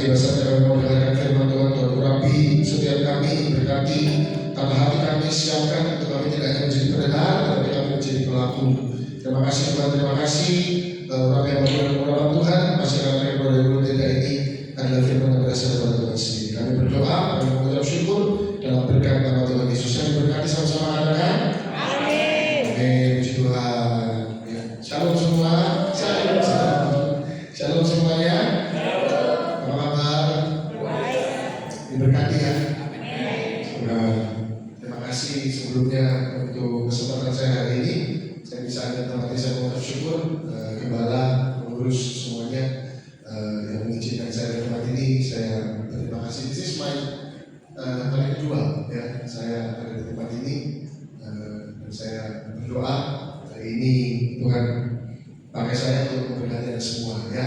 berkati bahasa kami mau dengarkan firman Tuhan. Tuhan urapi setiap kami, berkati tanpa hati kami, siapkan untuk kami tidak hanya menjadi pendengar, tetapi kami menjadi pelaku. Terima kasih Tuhan, terima kasih. Urapi yang murah Tuhan, masih kami kepada mulut tidak ini adalah firman yang berasal dari Tuhan sendiri. Kami berdoa, kami mengucap syukur dalam berkat nama Tuhan Yesus. Yang diberkati sama-sama katakan. Amin. Amin. Puji Tuhan. Ya. Shalom semua. Shalom semuanya. Apa kabar? Diberkati ya. Terima kasih sebelumnya untuk kesempatan saya hari ini. Saya bisa ada tempat saya mengucap syukur. Gembala mengurus semuanya yang mengizinkan saya di tempat ini. Saya berterima kasih. This is my kali kedua ya saya ada di tempat ini dan saya berdoa hari ini Tuhan pakai saya untuk memberkati Anda semua ya.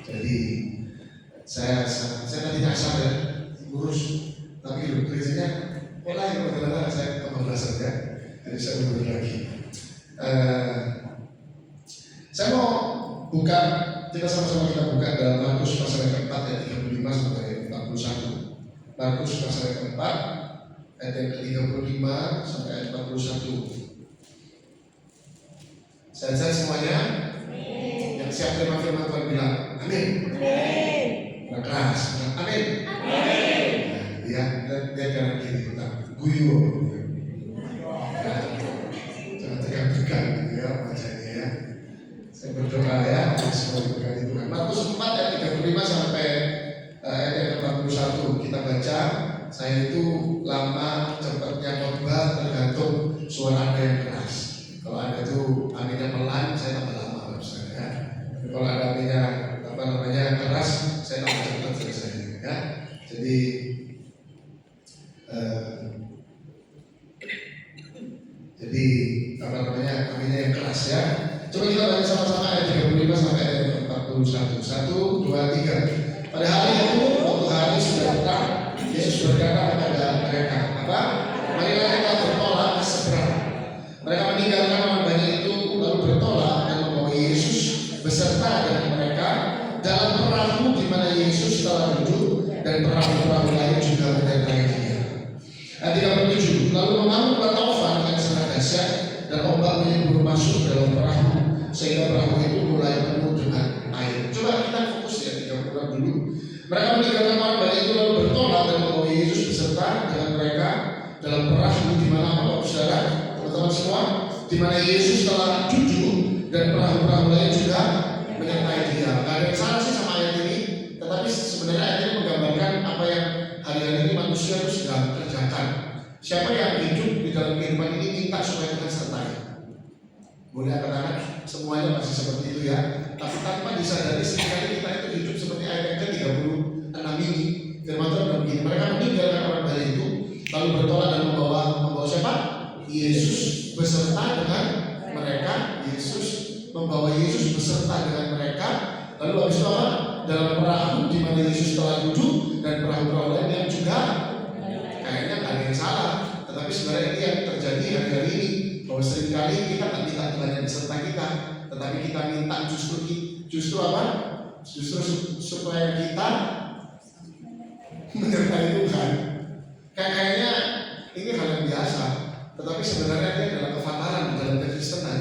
Jadi saya tidak sadar ngurus tapi gereja mulai ternyata saya kebablasan ya. Jadi saya mundur lagi. Saya mau buka, kita sama-sama kita buka dalam Markus pasal yang keempat ayat 35 sampai 41. Markus pasal yang keempat ayat yang ke-35 sampai ayat 41. Saya semuanya yang siap terima firman Tuhan bilang amin. Nah, keras. Amin. Ya, dia kanan kiri kita guyu. Jangan tegang-tegang ya wajahnya ya. Saya berdoa ya, semoga diberkati Tuhan. Markus 4 ayat 35 sampai ayat yang ke-41 kita baca. Saya itu lama cepatnya khotbah tergantung suara Anda yang keras. Kalau Anda itu aminnya pelan, saya tambah lama misalnya ya. Kalau ada aminnya keras, saya tambah cepat selesainya ya. Jadi aminnya yang keras ya. Coba kita baca sama-sama ayat 35 sampai ayat 41. 1, 2, 3. Pada hari itu, waktu hari sudah petang, Yesus berkata kepada mereka, apa? Marilah kita bertolak ke seberang. Mereka meninggalkan orang banyak itu lalu bertolak dan membawa Yesus beserta dengan mereka dalam perahu di mana Yesus telah duduk dan perahu-perahu lain juga menyertai dia. Ayat 37. Lalu memanggil taufan dengan sangat dahsyat dan ombak menyembur masuk dalam perahu sehingga perahu itu mulai penuh dengan air. Coba kita fokus ya 36 dulu. Mereka meninggalkan orang banyak itu lalu bertolak dan membawa Yesus beserta dengan mereka dalam perahu di mana Bapak Saudara, teman-teman semua, di mana Yesus telah duduk dan perahu-perahu lain juga menyertai dia. Gak ada yang salah sih sama ayat ini, tetapi sebenarnya ayat ini menggambarkan apa yang hari-hari ini manusia itu sedang kerjakan. Siapa yang hidup di dalam kehidupan ini minta supaya Tuhan sertai. Boleh anak-anak semuanya masih seperti itu ya. Tapi tanpa disadari seringkali kita itu hidup seperti ayat yang ke-36 ini. Firman Tuhan bilang begini, mereka meninggalkan orang banyak itu lalu bertolak dan membawa siapa? Yesus beserta dengan mereka. Yesus membawa Yesus beserta dengan mereka. Lalu habis itu apa? Dalam perahu di mana Yesus telah duduk dan perahu-perahu lain yang juga kayaknya ada yang salah. Tetapi sebenarnya ini yang terjadi hari-hari ini, bahwa seringkali kita tak minta Tuhan yang beserta kita, tetapi kita minta justru apa? Justru supaya kita menyertai Tuhan. Kayaknya ini hal yang biasa, tetapi sebenarnya ini adalah kefatalan dalam kekristenan.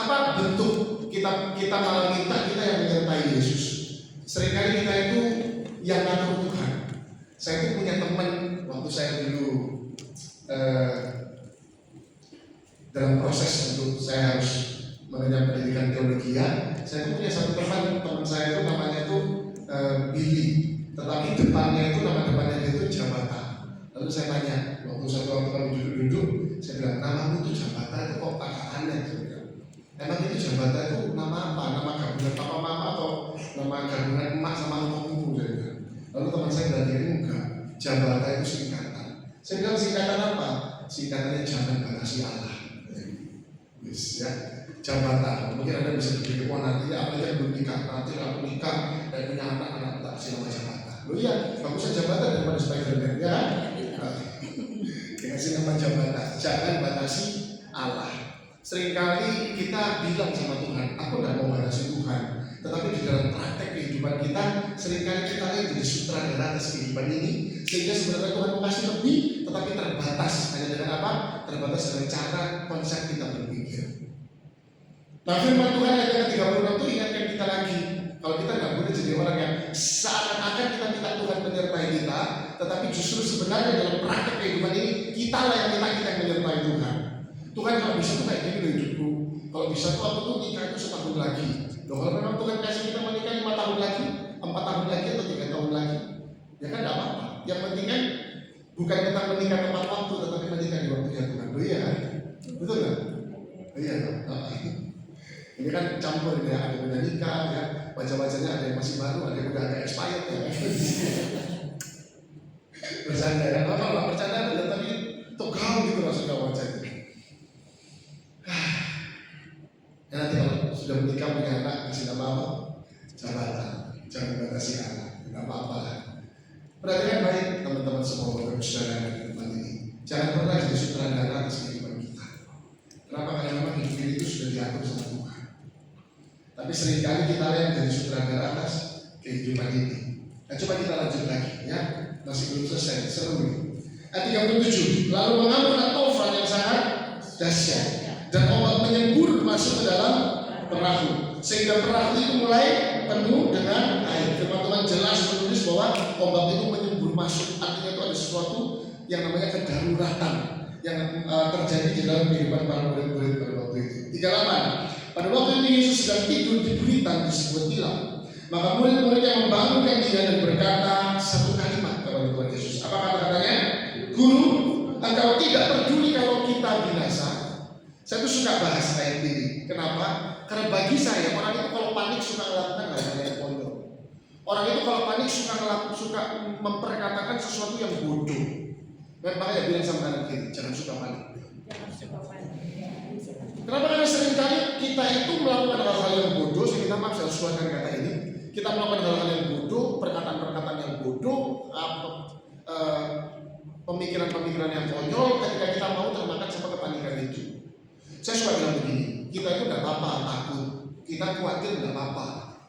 Apa bentuk kita malah minta kita yang menyertai Yesus? Seringkali kita itu yang ngatur Tuhan. Saya itu punya teman waktu saya dulu dalam proses untuk saya harus mengenyam pendidikan teologi ya. Saya itu punya satu teman saya itu namanya itu Billy, tetapi depannya itu nama depannya dia itu Jabata. Lalu saya tanya, waktu kami duduk, saya bilang namamu itu Jabata itu kok agak aneh. Saya bilang, emang itu Jabata itu nama apa? Nama gabungan papa mama atau nama gabungan emak sama ngomongmu? Saya bilang. Lalu teman saya bilang dia enggak, Jabata itu singkatan. Saya bilang singkatan apa? Singkatannya jangan batasi Allah. Yes, ya, jabatan. Mungkin Anda bisa berpikir, wah nantinya apa yang belum nikah, nanti aku nikah dan punya anak tak kasih nama jabatan. Loh iya, bagusnya jabatan daripada Spiderman ya. Dikasih nama jabatan, jangan batasi Allah. Seringkali kita bilang sama Tuhan, aku tidak mau batasi Tuhan, tetapi di dalam praktek kehidupan kita, seringkali kita yang jadi sutradara atas kehidupan ini, sehingga sebenarnya Tuhan mau kasih lebih, tetapi terbatas. Hanya dengan apa? Terbatas dengan cara konsep kita berpikir. Nah, firman Tuhan ayat yang 36 itu ingatkan kita lagi, kalau kita nggak boleh jadi orang yang seakan-akan kita minta Tuhan menyertai kita, tetapi justru sebenarnya dalam praktek kehidupan ini kita lah yang minta kita yang menyertai Tuhan. Tuhan kalau bisa tuh kayak gini loh hidupku, kalau bisa tuh aku tuh nikah itu setahun lagi. Loh, kalau memang Tuhan kasih kita menikah 5 tahun lagi, 4 tahun lagi atau 3 tahun lagi, ya kan tidak apa-apa. Yang penting kan bukan tentang menikah tepat waktu, tetapi menikah di waktunya Tuhan. Oh iya kan? Betul nggak? Oh iya kan? Ini kan campur ya, ada yang udah nikah ya, wajah-wajahnya ada yang masih baru, ada yang udah agak expired ya. Bercanda ya, apa lah bercanda ada tapi tegang gitu maksudnya wajahnya. Ya nanti kalau sudah menikah punya anak kasih nama apa? Jabatan, jangan batasi anak, nggak apa-apa lah. Perhatikan baik teman-teman semua bapak saudara di tempat ini. Jangan pernah jadi sutradara atas kehidupan kita. Kenapa? Karena memang hidup ini itu sudah diatur sama Tuhan. Tapi seringkali kita yang jadi sutradara atas kehidupan ini. Nah, coba kita lanjut lagi ya, masih belum selesai, seru ini. Ayat 37, lalu mengambil tofan yang sangat dahsyat dan ombak menyembur masuk ke dalam perahu, sehingga perahu itu mulai penuh dengan air. Firman Tuhan jelas menulis bahwa ombak itu menyembur masuk, artinya itu ada sesuatu yang namanya kedaruratan yang terjadi di dalam kehidupan para murid-murid pada waktu itu. 38. Pada waktu itu Yesus sedang tidur di buritan di sebuah tilam. Maka murid-murid yang membangunkan dia dan berkata satu kalimat kepada Tuhan Yesus. Apa kata-katanya? Guru, engkau tidak peduli kalau kita binasa. Saya tuh suka bahas ayat ini. Kenapa? Karena bagi saya orang itu kalau panik suka melakukan hal-hal yang bodoh. Orang itu kalau panik suka memperkatakan sesuatu yang bodoh. Dan makanya bilang sama kanan kiri, jangan suka panik. Kenapa? Karena seringkali kita itu melakukan hal-hal yang bodoh. Saya minta maaf, saya sesuaikan kata ini. Kita melakukan hal-hal yang bodoh, perkataan-perkataan yang bodoh, pemikiran-pemikiran yang konyol ketika kita mau termakan sama kepanikan itu. Saya suka bilang begini, kita itu tidak apa-apa takut, kita khawatir tidak apa-apa.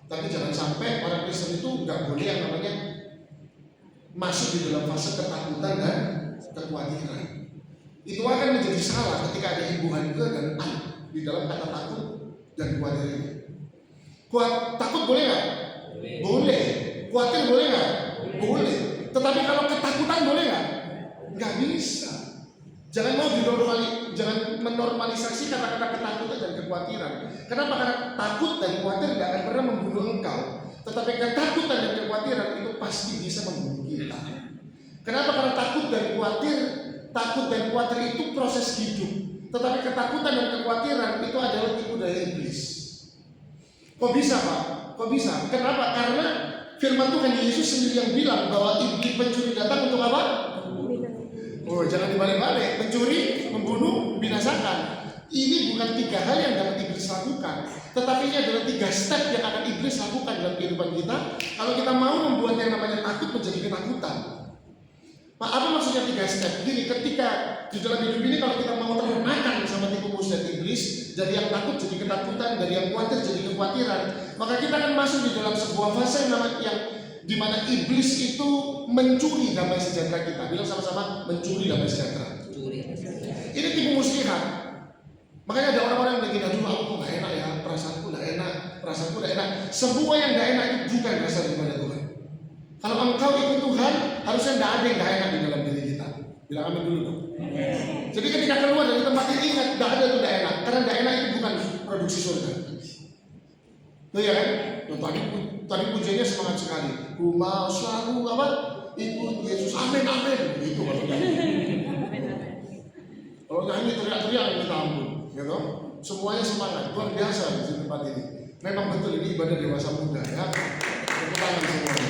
Tapi jangan sampai orang Kristen itu nggak boleh yang namanya masuk di dalam fase ketakutan dan kekhawatiran. Itu akan menjadi salah ketika ada hubungan ke dan di dalam kata takut dan khawatir ini. Takut boleh nggak? Boleh. Khawatir boleh nggak? Boleh. Tetapi kalau ketakutan boleh nggak? Nggak bisa. Jangan menormalisasi kata-kata ketakutan dan kekhawatiran. Kenapa? Karena takut dan khawatir tidak akan pernah membunuh engkau. Tetapi ketakutan dan kekhawatiran itu pasti bisa membunuh kita. Kenapa? Karena takut dan khawatir itu proses hidup. Tetapi ketakutan dan kekhawatiran itu adalah tipu daya iblis. Kok bisa, Pak? Kok bisa? Kenapa? Karena firman Tuhan Yesus sendiri yang bilang bahwa iblis pencuri datang untuk apa? Oh, jangan dibalik-balik. Mencuri, membunuh, binasakan. Ini bukan 3 hal yang dapat iblis lakukan, tetapi ini adalah 3 step yang akan iblis lakukan dalam kehidupan kita. Kalau kita mau membuat yang namanya takut menjadi ketakutan. Pak, apa maksudnya 3 step? Gini, ketika di dalam hidup ini kalau kita mau termakan sama tipu muslihat iblis, dari yang takut jadi ketakutan, dari yang khawatir jadi kekhawatiran, maka kita akan masuk di dalam sebuah fase yang di mana iblis itu mencuri damai sejahtera kita. Bilang sama-sama, mencuri damai sejahtera. Ini tipu muslihat. Makanya ada orang-orang yang bilang, aduh aku kok gak enak ya, perasaanku gak enak. Semua yang gak enak itu bukan berasal daripada Tuhan. Kalau engkau ikut Tuhan, harusnya gak ada yang gak enak di dalam diri kita. Bilang amin dulu dong. Jadi ketika keluar dari tempat ini, ingat, gak ada itu gak enak. Karena gak enak itu bukan produksi surga. Tuh ya kan? Tadi pujiannya semangat sekali. Ku mau selalu ikut Yesus. Amin. Itu maksudnya. Kalau nyanyi teriak-teriak minta ampun, gitu. Semuanya semangat, luar biasa di tempat ini. Memang betul ini ibadah dewasa muda ya. Tepuk tangan semuanya.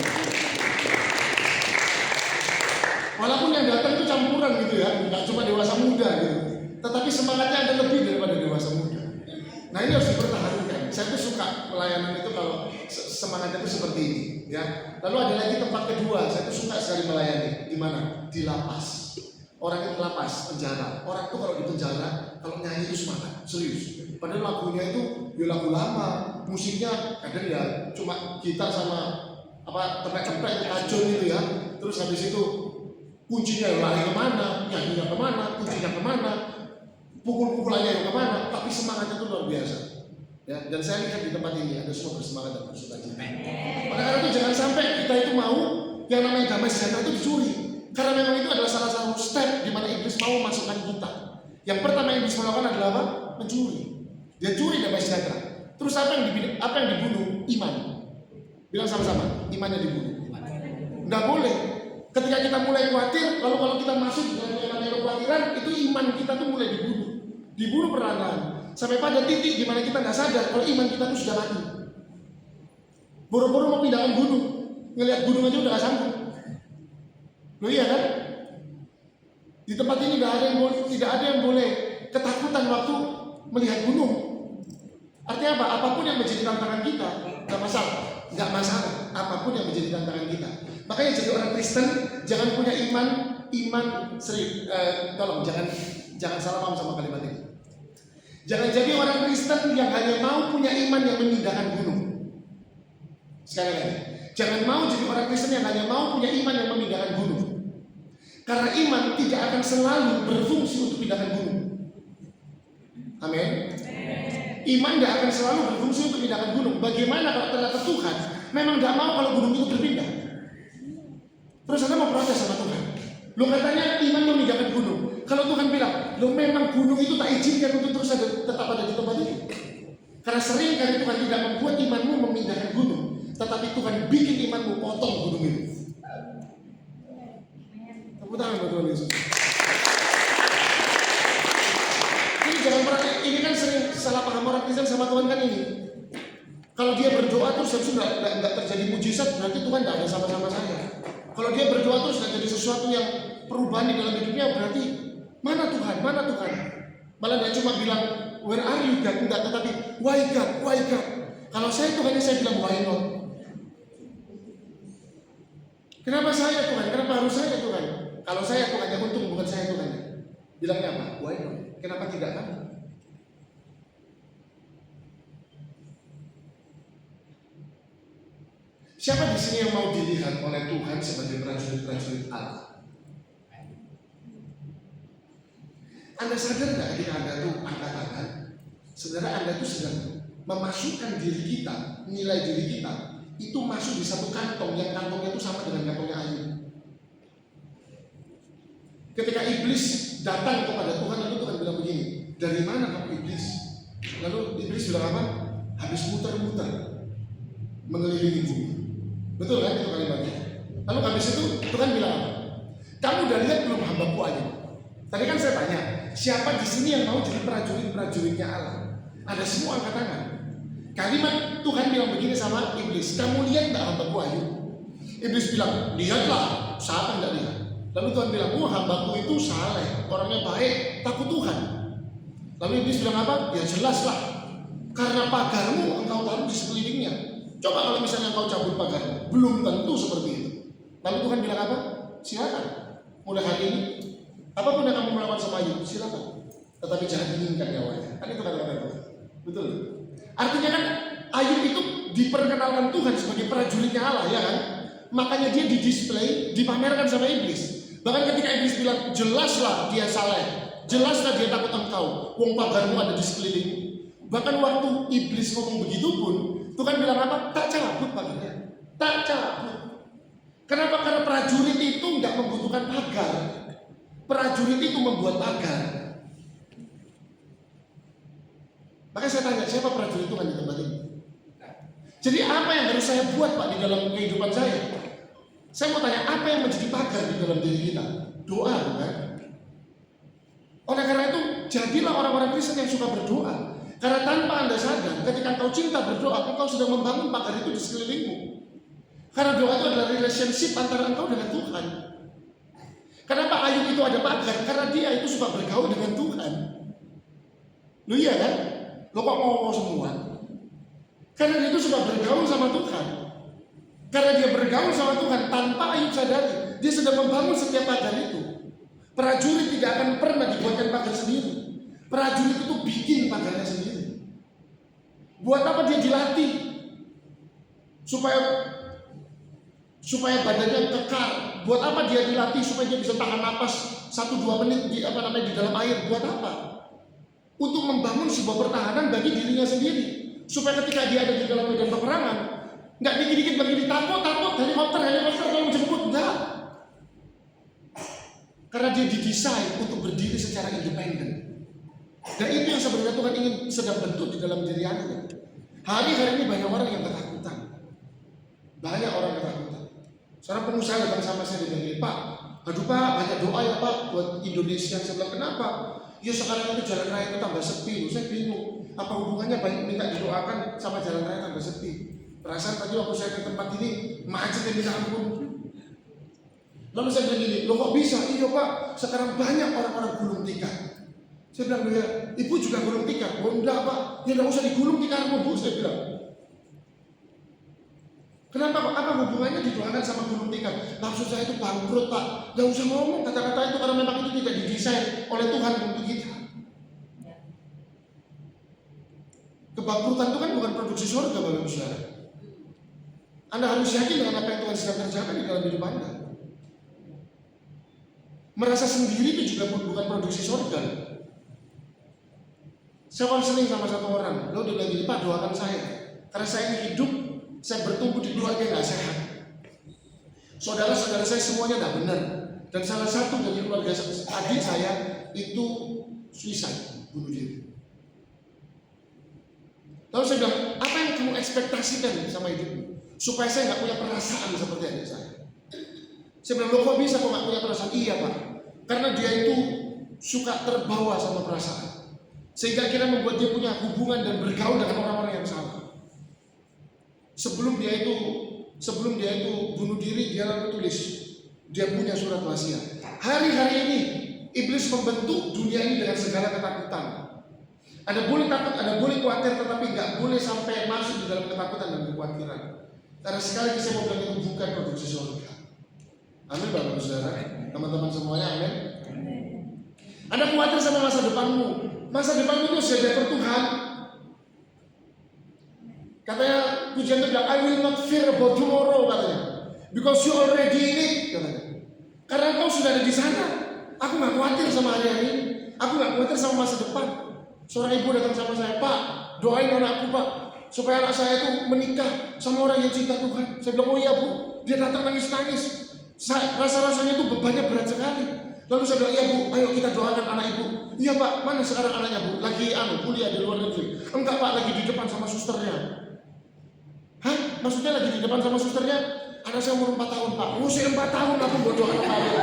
Walaupun yang datang itu campuran gitu ya, nggak cuma dewasa muda gitu. Tetapi semangatnya ada lebih daripada dewasa muda. Nah ini harus dipertahankan. Saya tuh suka pelayanan itu kalau semangatnya itu seperti ini, ya. Lalu ada lagi tempat kedua, saya tuh suka sekali melayani. Di mana? Di lapas. Orang itu lapas, penjara. Orang tuh kalau di penjara, kalau nyanyi itu semangat, serius. Padahal lagunya itu ya lagu lama, musiknya kadang ya cuma gitar sama teplek-teplek kacun gitu ya. Terus habis itu kuncinya lari kemana, nyanyinya kemana, kuncinya kemana, pukul-pukulannya yang kemana, tapi semangatnya itu luar biasa. Ya, dan saya lihat di tempat ini ada semua bersemangat dan bersukacita. Maka karena itu jangan sampai kita itu mau yang namanya damai sejahtera itu dicuri. Karena memang itu adalah salah satu step di mana iblis mau masukkan kita. Yang pertama yang iblis melakukan adalah apa? Mencuri. Dia curi damai sejahtera. Terus apa yang dibunuh? Iman. Bilang sama-sama, imannya dibunuh. Nggak boleh. Ketika kita mulai khawatir, lalu kalau kita masuk dengan yang namanya kekhawatiran, itu iman kita tuh mulai dibunuh. Dibunuh perlahan. Sampai pada titik di mana kita nggak sadar kalau iman kita tuh sudah mati. Buru-buru mau pindahkan gunung, ngelihat gunung aja udah nggak sanggup. Loh iya kan? Di tempat ini tidak ada yang boleh ketakutan waktu melihat gunung. Artinya apa? Apapun yang menjadi tantangan kita nggak masalah. Apapun yang menjadi tantangan kita. Makanya jadi orang Kristen jangan punya iman serius. Tolong jangan salah paham sama kalimat ini. Jangan jadi orang Kristen yang hanya mau punya iman yang memindahkan gunung. Sekali lagi, jangan mau jadi orang Kristen yang hanya mau punya iman yang memindahkan gunung. Karena iman tidak akan selalu berfungsi untuk pindahkan gunung. Amin. Iman tidak akan selalu berfungsi untuk pindahkan gunung. Bagaimana kalau ternyata Tuhan memang tidak mau kalau gunung itu berpindah? Terus Anda mau protes sama Tuhan? Lo katanya iman memindahkan gunung. Kalau Tuhan bilang, lo memang gunung itu tak izinkan untuk terus tetap ada di tempat itu. Karena sering kali Tuhan tidak membuat imanmu memindahkan gunung, tetapi Tuhan bikin imanmu potong gunung itu. Tepuk tangan buat Tuhan Yesus. Ini jangan pernah, ini kan sering salah paham orang Kristen sama Tuhan kan ini. Kalau dia berdoa terus nggak terjadi mujizat, berarti Tuhan tidak ada sama-sama saya. Kalau dia berdoa terus nggak jadi sesuatu yang perubahan di dalam hidupnya, berarti mana Tuhan? Malah dia cuma bilang, where are you God? Enggak, tetapi why God? Kalau saya Tuhannya saya bilang why not? Kenapa saya Tuhan? Kenapa harus saya Tuhan? Kalau saya Tuhannya untung, bukan saya Tuhannya. Bilangnya apa? Why not? Kenapa tidak kamu? Siapa di sini yang mau dilihat oleh Tuhan sebagai prajurit-prajurit Allah? Anda sadar nggak ketika Anda tuh angkat tangan, sebenarnya Anda tuh sedang memasukkan diri kita, nilai diri kita itu masuk di satu kantong yang kantongnya itu sama dengan kantongnya Ayub. Ketika iblis datang kepada Tuhan, lalu Tuhan bilang begini, dari mana kamu iblis? Lalu iblis bilang apa? Habis muter-muter mengelilingi bumi. Betul kan itu kalimatnya? Lalu habis itu Tuhan bilang apa? Kamu udah lihat belum hambaku Ayub? Tadi kan saya tanya, siapa di sini yang mau jadi prajurit-prajuritnya Allah? Ada semua angkat tangan. Kalimat Tuhan bilang begini sama iblis, kamu lihat nggak hambaku Ayub? Iblis bilang, lihatlah. Siapa nggak lihat? Lalu Tuhan bilang, hambaku itu saleh, orangnya baik, takut Tuhan. Lalu iblis bilang apa? Ya jelas lah, karena pagarmu engkau taruh di sekelilingnya. Coba kalau misalnya engkau cabut pagarmu, belum tentu seperti itu. Lalu Tuhan bilang apa? Silakan, mulai hari ini apapun yang kamu melakukan sama Ayub, silakan. Tetapi jangan inginkan nyawanya. Kan itu kata-kata Tuhan. Betul. Artinya kan Ayub itu diperkenalkan Tuhan sebagai prajuritnya Allah, ya kan? Makanya dia didisplay, dipamerkan sama iblis. Bahkan ketika iblis bilang, jelaslah dia saleh, jelaslah dia takut engkau, wong pagarmu ada di sekeliling. Bahkan waktu iblis ngomong begitu pun, Tuhan bilang apa? Tak cabut pagarnya, tak cabut. Kenapa? Karena prajurit itu nggak membutuhkan pagar. Prajurit itu membuat pagar. Maka saya tanya, siapa prajurit Tuhan di tempat ini? Jadi apa yang harus saya buat Pak di dalam kehidupan saya? Saya mau tanya, apa yang menjadi pagar di dalam diri kita? Doa, bukan? Oleh karena itu, jadilah orang-orang Kristen yang suka berdoa. Karena tanpa Anda sadar, ketika engkau cinta berdoa, engkau sudah membangun pagar itu di sekelilingmu. Karena doa itu adalah relationship antara engkau dengan Tuhan. Kenapa Ayub itu ada pagar? Karena dia itu suka bergaul dengan Tuhan. Lu iya kan? Lo kok mau semua? Karena dia itu suka bergaul sama Tuhan. Karena dia bergaul sama Tuhan, tanpa Ayub sadari, dia sudah membangun setiap pagar itu. Prajurit tidak akan pernah dibuatkan pagar sendiri. Prajurit itu bikin pagarnya sendiri. Buat apa dia dilatih? Supaya badannya kekar. Buat apa dia dilatih? Supaya dia bisa tahan napas 1-2 menit di dalam air. Buat apa? Untuk membangun sebuah pertahanan bagi dirinya sendiri. Supaya ketika dia ada di dalam medan peperangan, nggak dikit-dikit begini takut helikopter kalau menjemput, enggak. Karena dia didesain untuk berdiri secara independen. Dan itu yang sebenarnya Tuhan ingin sedang bentuk di dalam diri Anda. Hari-hari ini banyak orang yang ketakutan. Banyak orang ketakutan. Seorang pengusaha datang sama saya dan bilang, Pak, aduh Pak, banyak doa ya Pak buat Indonesia. Saya bilang, kenapa? Ya sekarang itu jalan raya itu tambah sepi. Saya bingung, apa hubungannya banyak minta didoakan sama jalan raya tambah sepi? Perasaan tadi waktu saya ke tempat ini macet yang minta ampun. Lalu saya bilang gini, loh kok bisa? Iya Pak, sekarang banyak orang-orang gulung tikar. Saya bilang, ya, Ibu juga gulung tikar? Oh enggak Pak, ya enggak usah digulung tikarmu Bu, saya bilang. Kenapa Pak? Apa hubungannya didoakan sama gulung tikar? Maksud saya itu bangkrut Pak. Enggak usah ngomong kata-kata itu karena memang itu tidak didesain oleh Tuhan untuk kita. Kebangkrutan itu kan bukan produksi surga Bapak Ibu Saudara. Anda harus yakin dengan apa yang Tuhan sedang kerjakan di dalam hidup Anda. Merasa sendiri itu juga bukan produksi surga. Saya konseling sama satu orang, dia bilang gini, Pak doakan saya, karena saya ini hidup, saya bertumbuh di keluarga yang gak sehat. Saudara-saudara saya semuanya gak benar, dan salah satu dari keluarga adik saya itu suicide, bunuh diri. Lalu saya bilang, apa yang kamu ekspektasikan sama hidupmu? Supaya saya gak punya perasaan seperti adik saya. Saya bilang, loh kok bisa kok gak punya perasaan? Iya Pak, karena dia itu suka terbawa sama perasaan. Sehingga akhirnya membuat dia punya hubungan dan bergaul dengan orang-orang yang salah. Sebelum dia itu bunuh diri, dia lalu tulis, dia punya surat wasiat. Hari-hari ini, iblis membentuk dunia ini dengan segala ketakutan. Ada boleh takut, ada boleh khawatir, tetapi nggak boleh sampai masuk di dalam ketakutan dan kekhawatiran. Karena sekali lagi saya mau bilang itu bukan produksi surga. Amin Bapak Saudara, teman-teman semuanya, amin. Anda khawatir sama masa depanmu. Masa depanmu itu sudah diatur Tuhan. Katanya pujian itu bilang, I will not fear about tomorrow, katanya, because you already in it, katanya. Karena engkau sudah ada di sana. Aku nggak khawatir sama hari-hari ini. Aku nggak khawatir sama masa depan. Seorang ibu datang sama saya, Pak, doain anakku Pak, supaya anak saya itu menikah sama orang yang cinta Tuhan. Saya bilang, oh iya Bu. Dia datang nangis-nangis. Rasa-rasanya itu bebannya berat sekali. Lalu saya bilang, iya Bu, ayo kita doakan anak Ibu. Iya Pak, mana sekarang anaknya Bu? Lagi kuliah di luar negeri. Enggak Pak, lagi di depan sama susternya. Hah? Maksudnya lagi di depan sama susternya? Anak saya umur 4 tahun Pak. Usia 4 tahun aku bodoh anak kalian.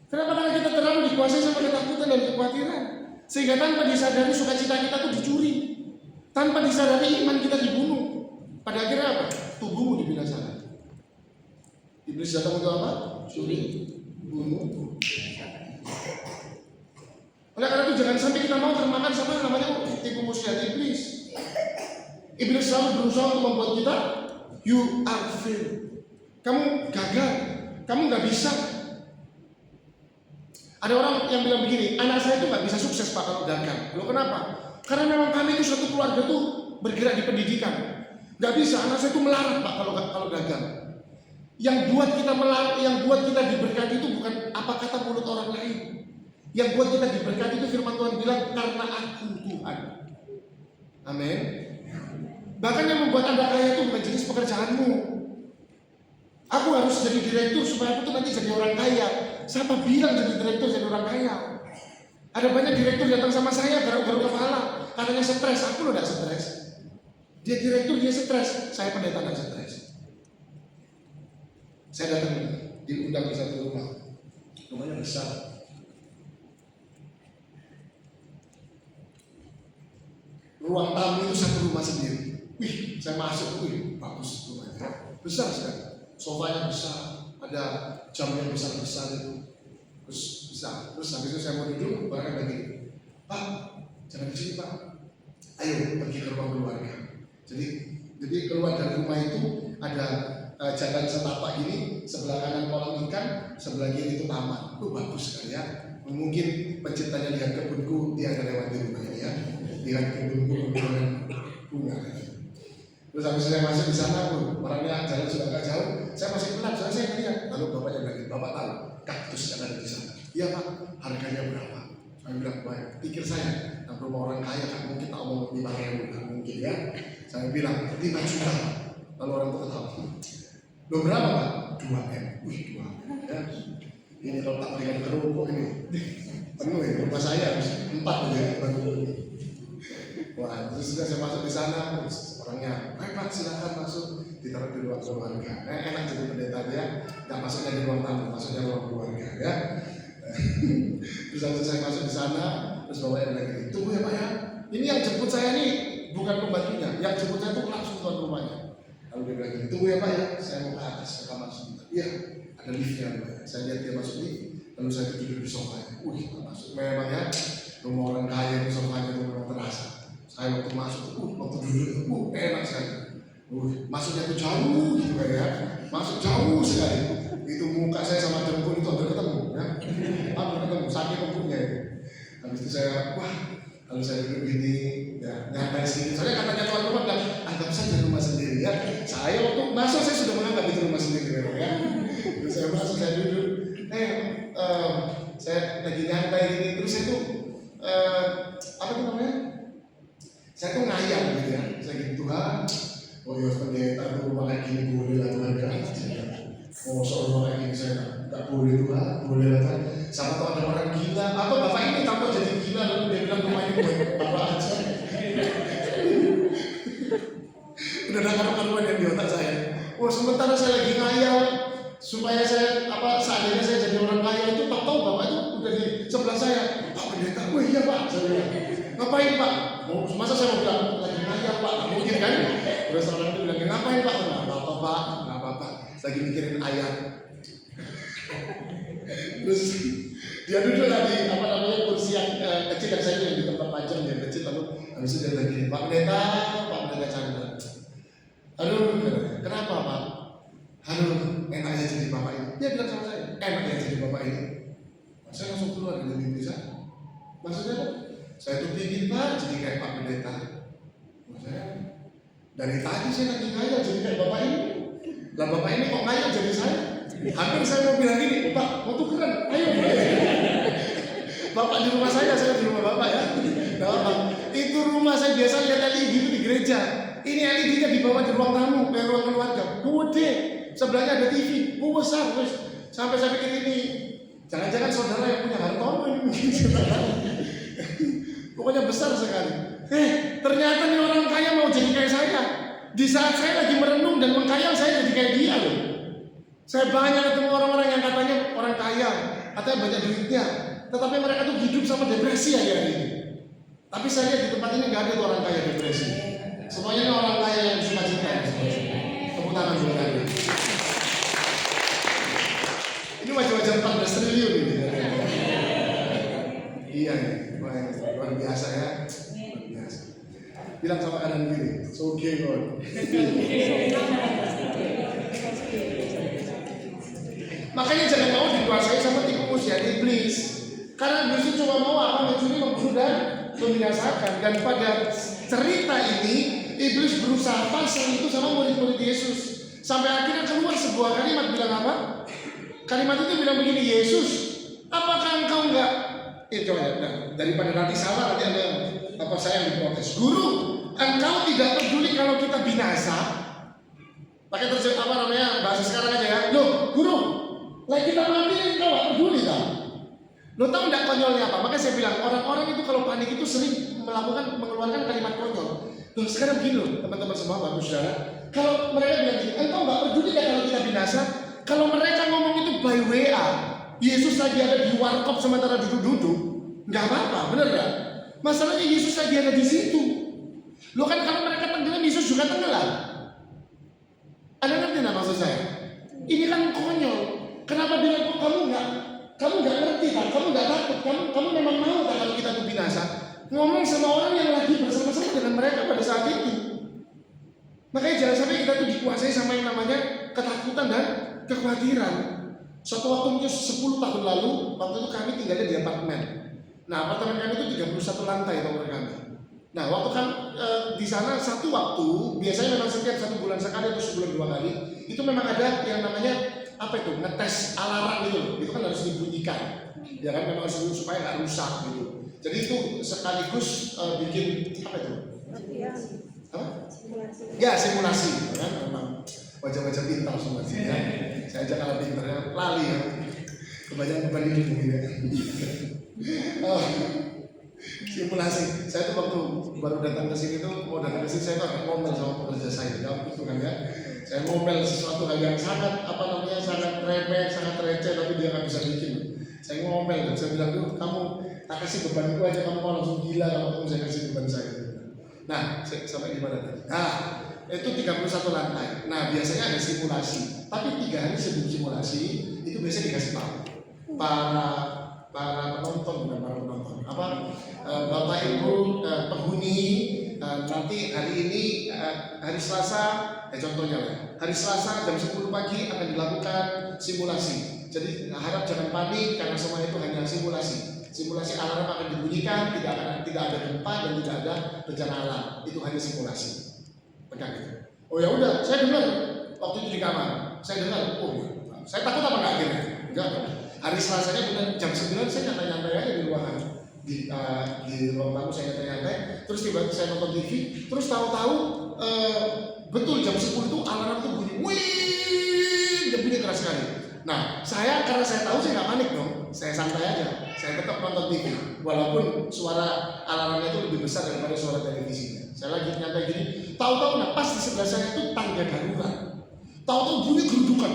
Kenapa? Karena kita terlalu dikuasai sama ketakutan dan kekhawatiran. Sehingga tanpa disadari sukacita kita itu dicuri. Tanpa disadari iman kita dibunuh. Pada akhirnya apa? Tubuhmu dibinasakan. Iblis datang untuk apa? Curi, bunuh. Oleh karena itu jangan sampai kita mau termakan sama namanya tipu muslihat iblis. Iblis selalu berusaha untuk membuat kita you are failed. Kamu gagal, kamu nggak bisa. Ada orang yang bilang begini, anak saya itu nggak bisa sukses Pak kalau gagal. Loh kenapa? Karena memang kami itu suatu keluarga tuh bergerak di pendidikan. Nggak bisa, anak saya itu melarat Pak kalau gagal. Yang buat kita melarat, yang buat kita diberkati itu bukan apa kata mulut orang lain. Yang buat kita diberkati itu firman Tuhan bilang, karena aku Tuhan. Amin. Bahkan yang membuat Anda kaya itu bukan jenis pekerjaanmu. Aku harus jadi direktur supaya aku tuh nanti jadi orang kaya. Siapa bilang jadi direktur jadi orang kaya? Ada banyak direktur datang sama saya garuk-garuk kepala, katanya stres. Aku loh gak stres. Dia direktur, dia stres. Saya pendeta gak stres. Saya datang diundang di satu rumah, rumahnya besar. Ruang tamu itu satu rumah sendiri. Wih, saya masuk, wih, bagus rumahnya, besar sekali. Sofanya besar, ada jam yang besar-besar itu, terus besar. Terus habis itu saya mau duduk, barang lagi, Pak, jangan di sini Pak. Ayo pergi ke rumah keluarga. Jadi keluar dari rumah itu ada jalan setapak gini, sebelah kanan kolam ikan, sebelah kiri itu taman. Bagus sekali ya. Mungkin penciptanya lihat kebunku, dia akan lewat di rumah ini ya. Lihat kebunku dengan bunga. Terus habis saya masuk di sana, orangnya jalan sudah agak jauh. Saya masih pelan, soalnya saya lihat. Lalu bapaknya bilang, bapak tahu kaktus yang ada di sana? Iya pak, harganya berapa? Saya bilang, baik, pikir saya, yang rumah orang kaya kan mungkin tak mau 5.000, kan mungkin ya. Saya bilang 5 juta. Lalu orang itu ketawa. Lo berapa pak? 2M. Wih 2M ya. Ini kalau tak berikan kerupuk ini penuh ya, rumah saya harus 4 ya. Wah, terus sudah saya masuk di sana, terus orangnya, baik pak silakan masuk, ditaruh di ruang keluarga. Enak jadi pendeta ya, nggak masuknya di ruang tamu, masuknya ruang keluarga ya. Terus waktu saya masuk di sana, terus bapaknya bilang gini, tunggu ya pak ya, ini yang jemput saya nih bukan pembantunya, yang jemput saya tuh langsung tuan rumahnya. Lalu dia bilang gini, tunggu ya pak ya, saya mau ke atas ke kamar sebentar. Iya, ada liftnya pak. Saya lihat dia masuk nih, lalu saya duduk di sofanya. Masuk memang ya, rumah orang kaya di sofanya itu memang terasa. Saya waktu masuk, waktu duduk, enak sekali. Masuknya tuh jauh gitu ya, masuk jauh sekali. Itu muka saya sama dengkul itu hampir ketemu, ya. Hampir ketemu, saking empuknya itu. Habis itu saya, kalau saya duduk gini, ya nyantai sedikit. Soalnya katanya tuan rumah bilang, anggap saja rumah sendiri ya. Saya waktu masuk saya sudah menganggap itu rumah sendiri ya. Terus saya masuk, saya duduk, saya lagi nyantai gini. Terus saya tuh, apa itu namanya? Saya tuh ngayal gitu ya, saya gitu Tuhan, oh ya pendeta tuh rumah kayak gini boleh lah Tuhan ya. Oh soal rumah kayak gini saya nggak boleh Tuhan, boleh lah Tuhan. Sama tuh ada orang gila, apa bapak ini takut jadi gila lalu dia bilang rumah ini buat bapak aja. Udah ada karuan yang di otak saya. Oh sementara saya lagi ngayal supaya saya seandainya saya jadi orang kaya itu tak tahu bapak itu udah di sebelah saya. Pak pendeta, oh iya pak, saya bilang. Ngapain pak? Masa saya mau bilang lagi ngayal pak? Nggak mungkin kan? Terus orang itu bilang ngapain pak? Nggak apa-apa pak, nggak apa-apa. Lagi mikirin ayat. Terus dia duduk lagi kursi yang kecil yang saya yang di tempat panjang yang kecil lalu habis itu dia lagi Pak Pendeta Chandra. Aduh, kenapa pak? Aduh, enaknya jadi bapak ini. Dia bilang sama saya, enaknya jadi bapak ini. Saya langsung keluar dari mimpi saya. Maksudnya apa? Saya tuh pingin pak jadi kayak Pak Pendeta. Saya dari tadi saya lagi ngayal jadi kayak bapak ini. Lah bapak ini kok ngayal jadi saya? Hampir saya mau bilang gini, Pak mau tukeran, ayo. Bapak di rumah saya di rumah bapak ya. Nah, bapak, itu rumah saya biasa lihat LED itu di gereja. Ini LED-nya dibawa di ruang tamu, ke ruang keluarga. Gede, sebelahnya ada TV, besar terus. Sampai saya pikir ini, jangan-jangan saudara yang punya Hartono ini mungkin saudara. Pokoknya besar sekali. Ternyata nih orang kaya mau jadi kayak saya. Di saat saya lagi merenung dan menghayal saya jadi kayak dia loh. Saya banyak ketemu orang-orang yang katanya orang kaya, katanya banyak duitnya, tetapi mereka tuh hidup sama depresi aja ini. Tapi saya lihat di tempat ini nggak ada tuh orang kaya depresi. Semuanya ini orang kaya yang suka cinta. Tepuk tangan buat kalian. Ini wajah-wajah 14 triliun ini. Iya, luar biasa ya. Luar biasa. Bilang sama kanan kiri, it's okay God. Makanya jangan mau dikuasai sama tipu muslihat iblis. Karena iblis itu cuma mau mencuri, membunuh dan membinasakan. Dan pada cerita ini iblis berusaha pasang itu sama murid-murid Yesus. Sampai akhirnya keluar sebuah kalimat bilang apa? Kalimat itu bilang begini, Yesus, apakah engkau enggak? Coba ya, daripada nanti salah nanti ada saya yang diprotes. Guru, engkau tidak peduli kalau kita binasa? Pakai bahasa sekarang aja ya. Loh, guru, lah kita mati engkau gak peduli kan? Lo tahu enggak konyolnya apa? Makanya saya bilang orang-orang itu kalau panik itu sering mengeluarkan kalimat konyol. Loh sekarang gini loh teman-teman semua, bagus saudara. Kalau mereka bilang gini, engkau gak peduli kan kalau kita binasa? Kalau mereka ngomong itu by WA, Yesus lagi ada di warkop sementara duduk-duduk, nggak apa-apa, bener nggak? Masalahnya Yesus lagi ada di situ. Lo kan kalau mereka tenggelam, Yesus juga tenggelam. Ada ngerti nggak maksud saya? Ini kan konyol. Kenapa bilang kok kamu nggak ngerti kan? Kamu nggak takut? Kamu memang mau kan kalau kita tuh binasa? Ngomong sama orang yang lagi bersama-sama dengan mereka pada saat itu. Makanya jangan sampai kita tuh dikuasai sama yang namanya ketakutan dan kekhawatiran. Suatu waktu mungkin 10 tahun lalu, waktu itu kami tinggalnya di apartemen. Nah, apartemen kami itu 31 lantai tower kami. Nah, waktu kan di sana satu waktu, biasanya memang setiap 1 bulan sekali atau sebulan 2 kali, itu memang ada yang namanya apa itu, ngetes alarm gitu loh. Itu kan harus dibunyikan, ya kan, memang harus supaya nggak rusak gitu. Jadi itu sekaligus bikin apa itu? Apa? Ya, simulasi, kan memang wajah-wajah pintar semua sih ya. Saya aja kalau pintarnya lali ya, kebanyakan beban hidup mungkin ya. Simulasi. Saya tuh waktu baru datang ke sini tuh, mau datang ke sini saya tuh akan ngomel sama pekerja saya, ya itu kan ya. Saya ngomel sesuatu hal yang sangat apa namanya, sangat remeh, sangat receh, tapi dia nggak bisa bikin. Saya ngomel dan saya bilang, tuh kamu tak kasih beban itu aja, kamu mau langsung gila kalau kamu saya kasih beban saya. Nah, sampai di mana tadi? Nah, itu 31 lantai. Nah, biasanya ada simulasi. Tapi 3 hari sebelum simulasi itu biasanya dikasih tahu para penonton dan para penonton. Bapak Ibu penghuni, nanti hari ini hari Selasa, contohnya lah. Hari Selasa jam 10 pagi akan dilakukan simulasi. Jadi harap jangan panik karena semua itu hanya simulasi. Simulasi alarm akan dibunyikan, tidak ada gempa dan tidak ada bencana alam. Itu hanya simulasi. Pegang itu. Oh ya udah, saya dengar waktu itu di kamar. Saya dengar, saya takut apa enggak akhirnya? Enggak. Hari Selasanya benar jam 9 saya nyantai-nyantai aja di ruangan. Di ruang tamu saya nyantai-nyantai. Terus tiba-tiba saya nonton TV. Terus tahu-tahu betul jam 10 itu alarm itu bunyi. Wih, dia bunyi keras sekali. Nah, karena saya tahu saya nggak panik dong. Saya santai aja. Saya tetap nonton TV. Walaupun suara alarmnya itu lebih besar daripada suara televisinya. Saya lagi nyantai gini. Tahu-tahu nah pas di sebelah saya itu tangga darurat. Tahu-tahu bunyi gerudukan.